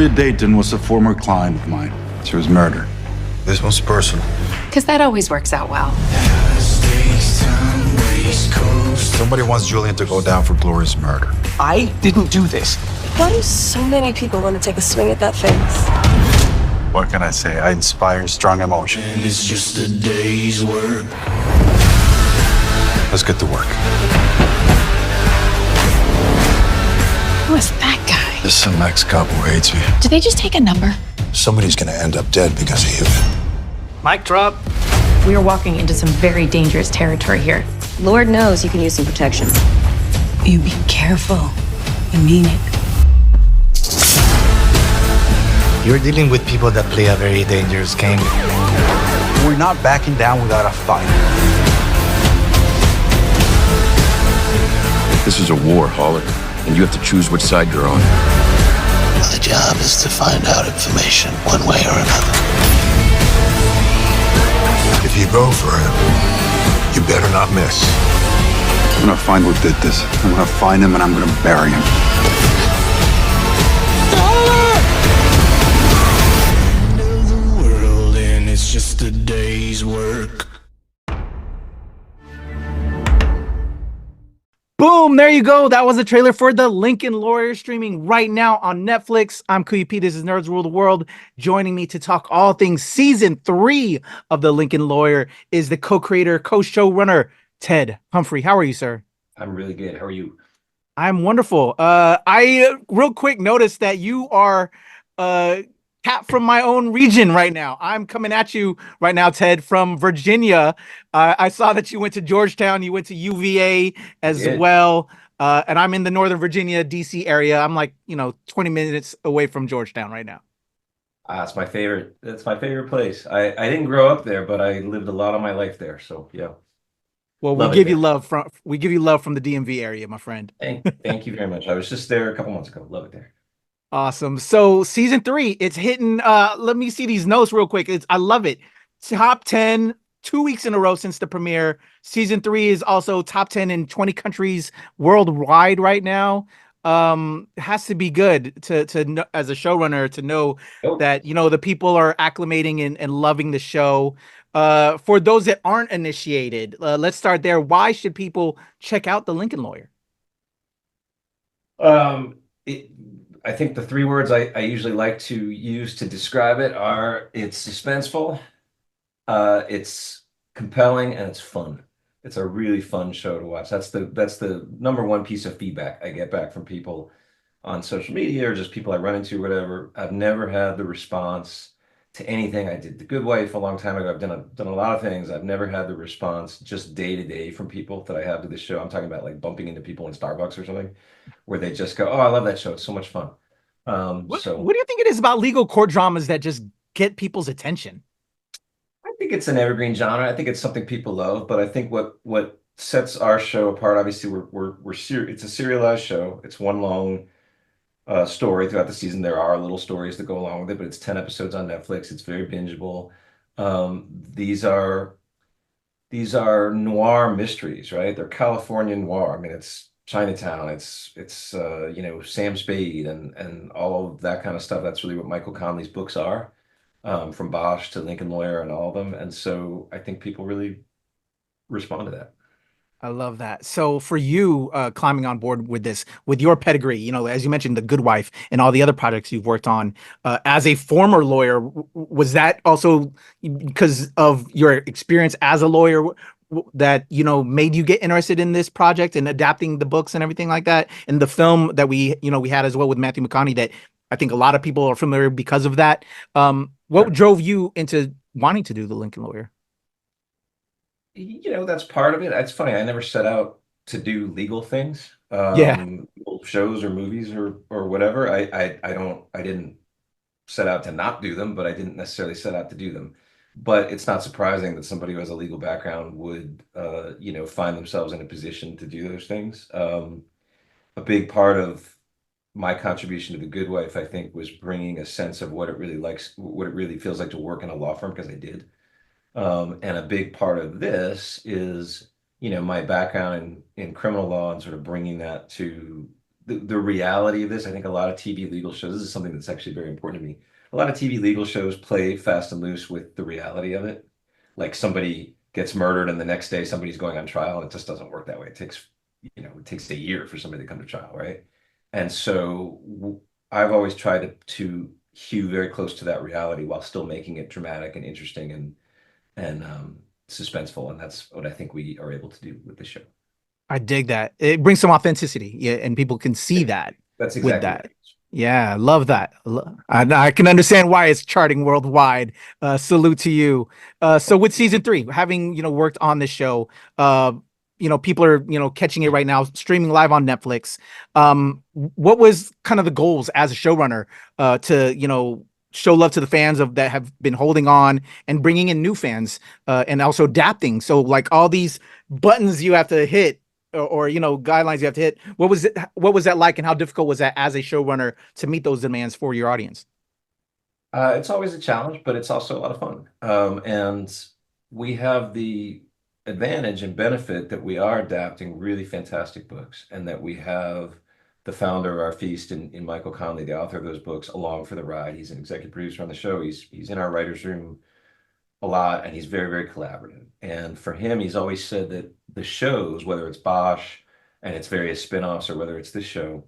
Julia Dayton was a former client of mine. She was murdered. This one's personal. Because that always works out well. Somebody wants Julian to go down for Gloria's murder. I didn't do this. Why do so many people want to take a swing at that face? What can I say? I inspire strong emotion. And it's just a day's work. Let's get to work. Who is that guy? There's some ex-cop who hates me. Did they just take a number? Somebody's gonna end up dead because of you. Mic drop. We are walking into some very dangerous territory here. Lord knows you can use some protection. You be careful. I mean it. You're dealing with people that play a very dangerous game. We're not backing down without a fight. This is a war, Haller, and you have to choose which side you're on. My job is to find out information one way or another. If you go for him, you better not miss. I'm gonna find who did this. I'm gonna find him and I'm gonna bury him. End of the world, and it's just a day's work. Boom, there you go. That was the trailer for The Lincoln Lawyer, streaming right now on Netflix. I'm Kuya P. This is Nerds Rule the World. Joining me to talk all things season 3 of The Lincoln Lawyer is the co-creator, co-showrunner, Ted Humphrey. How are you, sir? I'm really good. How are you? I'm wonderful. I real quick noticed that you are cat from my own region right now. I'm coming at you right now, Ted, from Virginia. I saw that you went to Georgetown. You went to UVA as well. And I'm in the Northern Virginia, DC area. I'm like, 20 minutes away from Georgetown right now. It's my favorite. It's my favorite place. I didn't grow up there, but I lived a lot of my life there. So yeah. Well, we give you love from the DMV area, my friend. Thank you very much. I was just there a couple months ago. Love it there. Awesome. So season 3, it's hitting. Let me see these notes real quick. I love it. Top 10, 2 weeks in a row since the premiere. Season 3 is also top 10 in 20 countries worldwide right now. It has to be good to know, as a showrunner, to know that the people are acclimating and loving the show. For those that aren't initiated, let's start there. Why should people check out The Lincoln Lawyer? I think the 3 words I usually like to use to describe it are: it's suspenseful, it's compelling, and it's fun. It's a really fun show to watch. That's the number one piece of feedback I get back from people on social media or just people I run into, whatever. I've never had the response to anything. I did The Good Wife a long time ago. I've done a lot of things. I've never had the response just day to day from people that I have to this show. I'm talking about like bumping into people in Starbucks or something, where they just go, "Oh, I love that show. It's so much fun." What do you think it is about legal court dramas that just get people's attention? I think it's an evergreen genre. I think it's something people love, but I think what sets our show apart, obviously, it's a serialized show. It's one long story throughout the season. There are little stories that go along with it, but it's 10 episodes on Netflix. It's very bingeable. These are noir mysteries, right? They're California noir. I mean, it's Chinatown. It's Sam Spade and all of that kind of stuff. That's really what Michael Connelly's books are, from Bosch to Lincoln Lawyer and all of them. And so I think people really respond to that. I love that. So for you, climbing on board with this, with your pedigree, as you mentioned, The Good Wife and all the other projects you've worked on, as a former lawyer, was that also because of your experience as a lawyer that made you get interested in this project and adapting the books and everything like that, and the film that we had as well with Matthew McConaughey, that I think a lot of people are familiar because of that? What drove you into wanting to do The Lincoln Lawyer? That's part of it. It's funny. I never set out to do legal things, shows or movies or whatever. I didn't set out to not do them, but I didn't necessarily set out to do them. But it's not surprising that somebody who has a legal background would, find themselves in a position to do those things. A big part of my contribution to The Good Wife, I think, was bringing a sense of what it really feels like to work in a law firm, because I did. And a big part of this is, my background in criminal law and sort of bringing that to the reality of this. I think a lot of TV legal shows, this is something that's actually very important to me. A lot of TV legal shows play fast and loose with the reality of it. Like somebody gets murdered and the next day somebody's going on trial, and it just doesn't work that way. It takes a year for somebody to come to trial, right? And so I've always tried to hew very close to that reality while still making it dramatic and interesting and suspenseful. And that's what I think we are able to do with the show. I dig that. It brings some authenticity, yeah, and people can see that. That's with exactly that. right. Yeah, love that. I can understand why it's charting worldwide. Salute to you. So with season 3, having worked on this show, people are catching it right now, streaming live on Netflix. What was kind of the goals as a showrunner to show love to the fans that have been holding on and bringing in new fans and also adapting? So like all these buttons you have to hit or guidelines you have to hit. What was that like, and how difficult was that as a showrunner to meet those demands for your audience? It's always a challenge, but it's also a lot of fun. And we have the advantage and benefit that we are adapting really fantastic books, and that we have the founder of our feast in Michael Connelly, the author of those books, along for the ride. He's an executive producer on the show. He's in our writer's room a lot, and he's very, very collaborative. And for him, he's always said that the shows, whether it's Bosch and its various spinoffs or whether it's this show,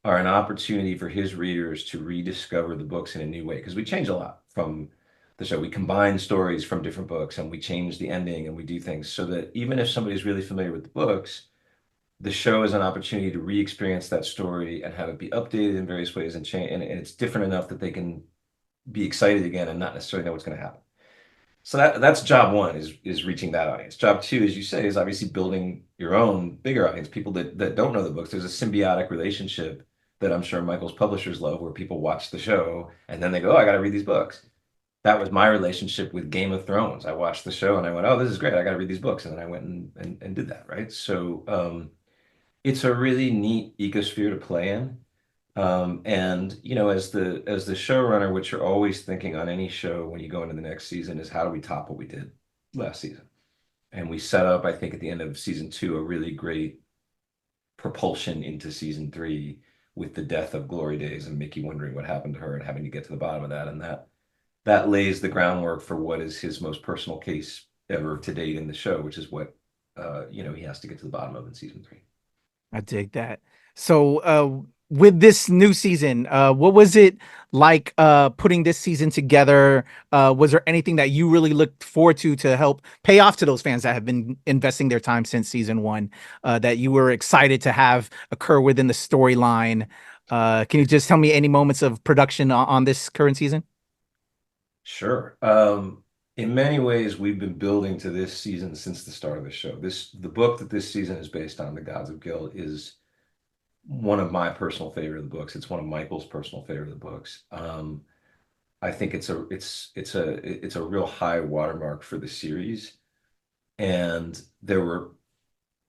are an opportunity for his readers to rediscover the books in a new way. Because we change a lot from the show. We combine stories from different books, and we change the ending, and we do things so that even if somebody's really familiar with the books, the show is an opportunity to re-experience that story and have it be updated in various ways and change. And it's different enough that they can be excited again and not necessarily know what's going to happen. So that's job one, is reaching that audience. Job two, as you say, is obviously building your own bigger audience, people that don't know the books. There's a symbiotic relationship that I'm sure Michael's publishers love, where people watch the show and then they go, oh, I got to read these books. That was my relationship with Game of Thrones. I watched the show and I went, oh, this is great. I got to read these books. And then I went and did that, right? So it's a really neat ecosphere to play in. And as the showrunner, what you're always thinking on any show when you go into the next season is, how do we top what we did last season? And we set up, I think, at the end of season 2, a really great propulsion into season 3 with the death of Glory Days and Mickey wondering what happened to her and having to get to the bottom of that. And that lays the groundwork for what is his most personal case ever to date in the show, which is what he has to get to the bottom of in season 3. I dig that. So with this new season, what was it like putting this season together? Was there anything that you really looked forward to help pay off to those fans that have been investing their time since season 1, that you were excited to have occur within the storyline? Can you just tell me any moments of production on this current season? Sure. In many ways, we've been building to this season since the start of the show. The book that this season is based on, The Gods of Guild, is one of my personal favorite of the books. It's one of Michael's personal favorite of the books. I think it's a real high watermark for the series, and there were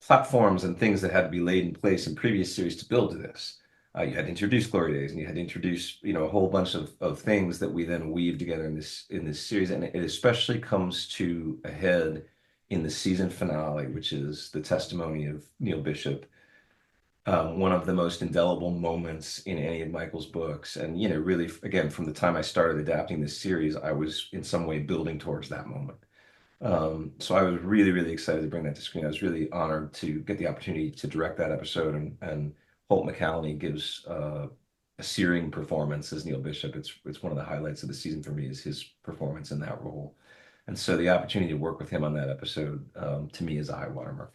platforms and things that had to be laid in place in previous series to build to this. You had to introduce Glory Days, and you had to introduce a whole bunch of things that we then weave together in this series, and it especially comes to a head in the season finale, which is the testimony of Neil Bishop. One of the most indelible moments in any of Michael's books. And, really, again, from the time I started adapting this series, I was in some way building towards that moment. So I was really, really excited to bring that to screen. I was really honored to get the opportunity to direct that episode. And Holt McCallany gives a searing performance as Neil Bishop. It's one of the highlights of the season for me, is his performance in that role. And so the opportunity to work with him on that episode, to me, is a high watermark.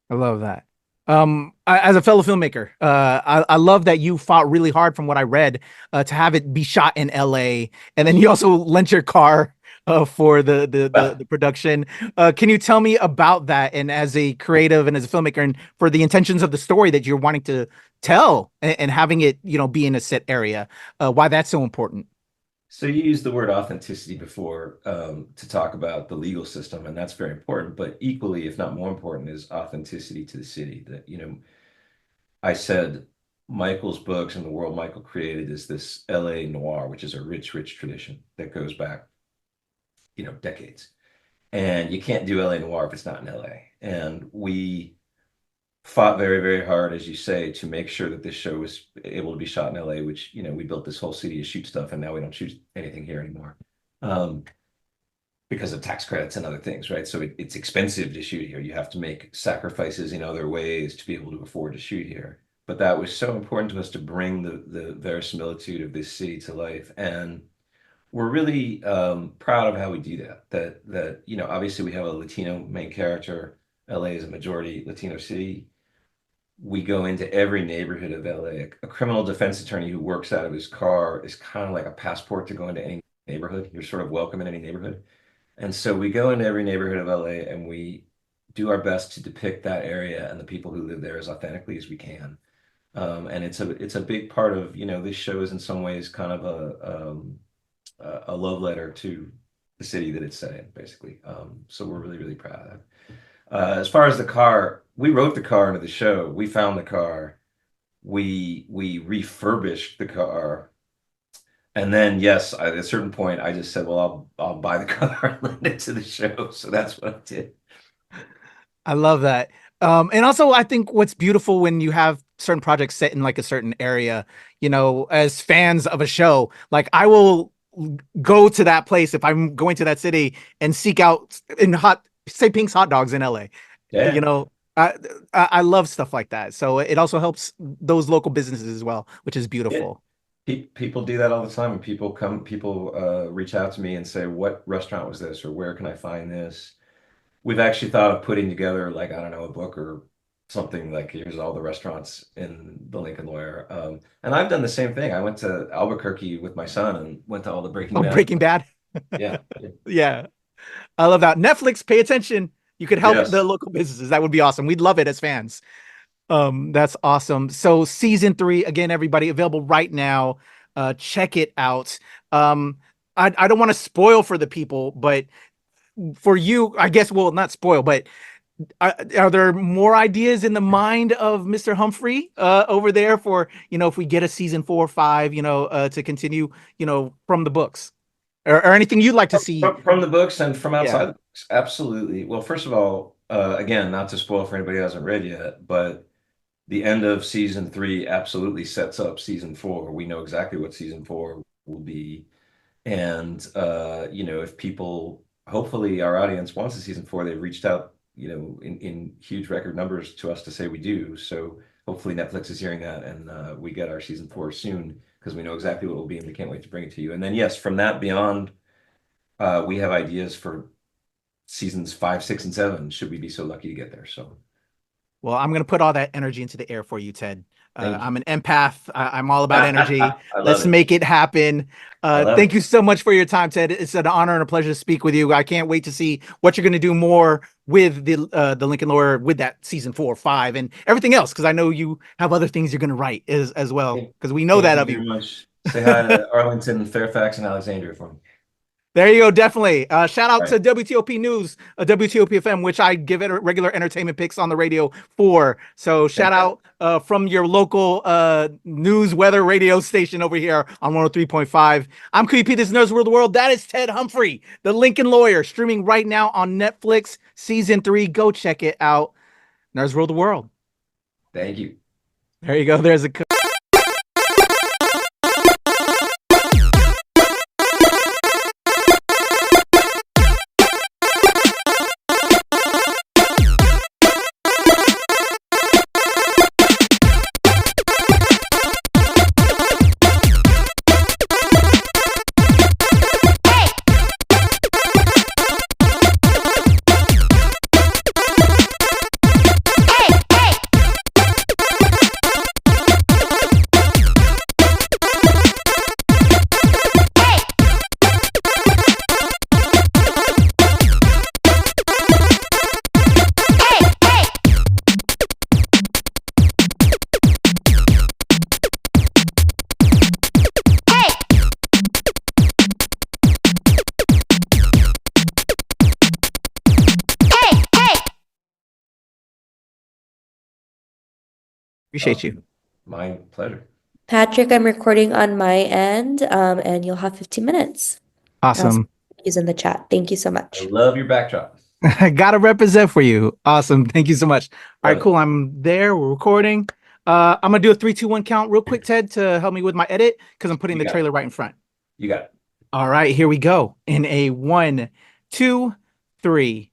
I love that. As a fellow filmmaker, I love that you fought really hard, from what I read, to have it be shot in LA, and then you also lent your car for the production. Can you tell me about that, and as a creative and as a filmmaker, and for the intentions of the story that you're wanting to tell, and having it be in a set area, why that's so important? So you used the word authenticity before to talk about the legal system, and that's very important. But equally, if not more important, is authenticity to the city. That I said Michael's books and the world Michael created is this LA noir, which is a rich, rich tradition that goes back, decades. And you can't do LA noir if it's not in LA. And we fought very, very hard, as you say, to make sure that this show was able to be shot in LA, which, you know, we built this whole city to shoot stuff, and now we don't shoot anything here anymore. Because of tax credits and other things, right? So it's expensive to shoot here. You have to make sacrifices in other ways to be able to afford to shoot here. But that was so important to us to bring the verisimilitude of this city to life. And we're really proud of how we do that. That, you know, obviously we have a Latino main character. LA is a majority Latino city. We go into every neighborhood of LA. A criminal defense attorney who works out of his car is kind of like a passport to go into any neighborhood. You're sort of welcome in any neighborhood. And so we go into every neighborhood of LA and we do our best to depict that area and the people who live there as authentically as we can. And it's a big part of, you know, this show is in some ways kind of a love letter to the city that it's set in, basically. So we're really, really proud of that. As far as the car, we wrote the car into the show. We found the car. We refurbished the car. And then, yes, at a certain point, I just said, well, I'll buy the car and lend it to the show. So that's what I did. I love that. And also, I think what's beautiful when you have certain projects set in like a certain area, you know, as fans of a show, like I will go to that place if I'm going to that city and seek out say Pink's Hot Dogs in LA. Yeah. You know, I love stuff like that. So it also helps those local businesses as well, which is beautiful. Yeah. People do that all the time. People reach out to me and say, what restaurant was this? Or where can I find this? We've actually thought of putting together, like, I don't know, a book or something like, here's all the restaurants in the Lincoln Lawyer. And I've done the same thing. I went to Albuquerque with my son and went to all the Breaking Bad. Yeah. Yeah. Yeah. I love that. Netflix, pay attention. You could help the local businesses. That would be awesome. We'd love it as fans. That's awesome. So season 3, again, everybody, available right now. Check it out. I don't want to spoil for the people, but for you, I guess, well, not spoil, but are there more ideas in the mind of Mr. Humphrey over there for, you know, if we get a season 4 or 5, you know, to continue, you know, from the books or anything you'd like to see from the books and from outside the books? Absolutely. Well, first of all, again, not to spoil for anybody who hasn't read yet, but the end of season 3 absolutely sets up season 4. We know exactly what season 4 will be. And, you know, if people, hopefully our audience wants a season 4, they've reached out, you know, in huge record numbers to us to say we do. So hopefully Netflix is hearing that and we get our season 4 soon because we know exactly what it will be and we can't wait to bring it to you. And then, yes, from that beyond, we have ideas for seasons 5, 6, and 7, should we be so lucky to get there. So. Well, I'm going to put all that energy into the air for you, Ted. I'm an empath. I'm all about energy. Let's make it happen. Thank you so much for your time, Ted. It's an honor and a pleasure to speak with you. I can't wait to see what you're going to do more with the Lincoln Lawyer, with that season 4, 5, and everything else, because I know you have other things you're going to write as well, because we know that of you. Much. Say hi to Arlington, Fairfax, and Alexandria for me. There you go. Definitely. Shout out to WTOP News, WTOP FM, which I give it regular entertainment picks on the radio for. So shout out from your local news weather radio station over here on 103.5. I'm Kuya P. This is Nerds Rule the World. That is Ted Humphrey, the Lincoln Lawyer, streaming right now on Netflix, season 3. Go check it out. Nerds Rule the World. Thank you. There you go. There's a... Appreciate you. My pleasure. Patrick, I'm recording on my end, and you'll have 15 minutes. Awesome. Use in the chat. Thank you so much. I love your backdrop. I gotta represent for you. Awesome. Thank you so much. All right, Love it. cool. I'm there. We're recording. I'm gonna do a 3, 2, 1 count real quick, Ted, to help me with my edit because I'm putting You the got trailer right in front. You got it. All right, here we go. In a 1, 2, 3.